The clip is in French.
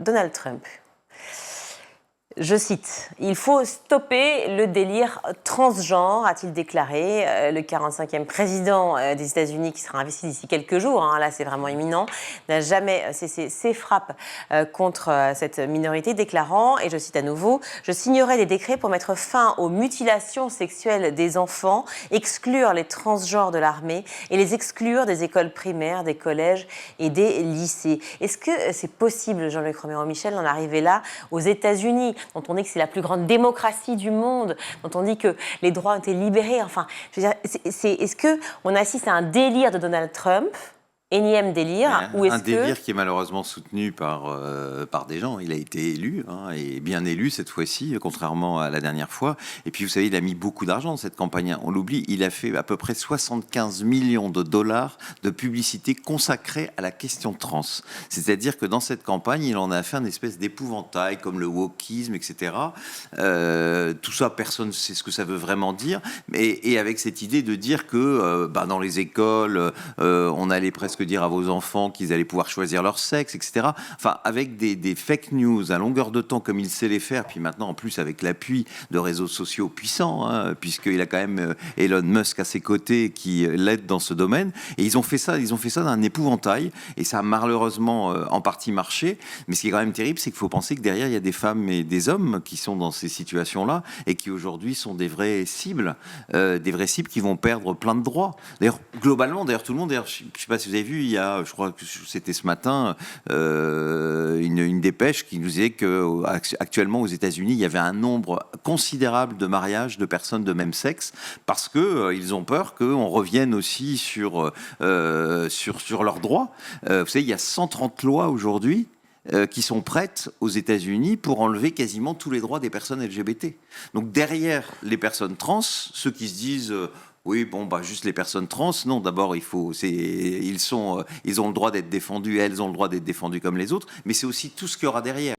Donald Trump. Je cite, « Il faut stopper le délire transgenre », a-t-il déclaré. Le 45e président des États-Unis, qui sera investi d'ici quelques jours, là c'est vraiment imminent, n'a jamais cessé ses frappes contre cette minorité, déclarant, et je cite à nouveau, « Je signerai des décrets pour mettre fin aux mutilations sexuelles des enfants, exclure les transgenres de l'armée et les exclure des écoles primaires, des collèges et des lycées ». Est-ce que c'est possible, Jean-Luc Romero-Michel, d'en arriver là aux États-Unis, dont on dit que c'est la plus grande démocratie du monde, dont on dit que les droits ont été libérés. Enfin, je veux dire, est-ce qu'on assiste à un délire de Donald Trump, énième délire, ou est-ce un délire qui est malheureusement soutenu par des gens. Il a été élu, et bien élu cette fois-ci, contrairement à la dernière fois. Et puis, vous savez, il a mis beaucoup d'argent dans cette campagne. On l'oublie, il a fait à peu près 75 millions de dollars de publicité consacrée à la question trans. C'est-à-dire que dans cette campagne, il en a fait une espèce d'épouvantail, comme le wokisme, etc. Tout ça, personne ne sait ce que ça veut vraiment dire. Et avec cette idée de dire que dans les écoles, on allait presque dire à vos enfants qu'ils allaient pouvoir choisir leur sexe, etc. Enfin, avec des fake news à longueur de temps, comme il sait les faire, puis maintenant, en plus, avec l'appui de réseaux sociaux puissants, puisqu'il a quand même Elon Musk à ses côtés qui l'aide dans ce domaine. Et ils ont fait ça d'un épouvantail, et ça a malheureusement en partie marché. Mais ce qui est quand même terrible, c'est qu'il faut penser que derrière, il y a des femmes et des hommes qui sont dans ces situations-là, et qui aujourd'hui sont des vraies cibles qui vont perdre plein de droits. D'ailleurs, globalement, tout le monde, je ne sais pas si vous avez vu, il y a, je crois que c'était ce matin, une dépêche qui nous disait qu'actuellement aux États-Unis, il y avait un nombre considérable de mariages de personnes de même sexe, parce qu'ils ont peur qu'on revienne aussi sur leurs droits. Vous savez, il y a 130 lois aujourd'hui qui sont prêtes aux États-Unis pour enlever quasiment tous les droits des personnes LGBT. Donc derrière les personnes trans, ceux qui se disent oui, juste les personnes trans, non, d'abord, ils ont le droit d'être défendus, elles ont le droit d'être défendues comme les autres, mais c'est aussi tout ce qu'il y aura derrière.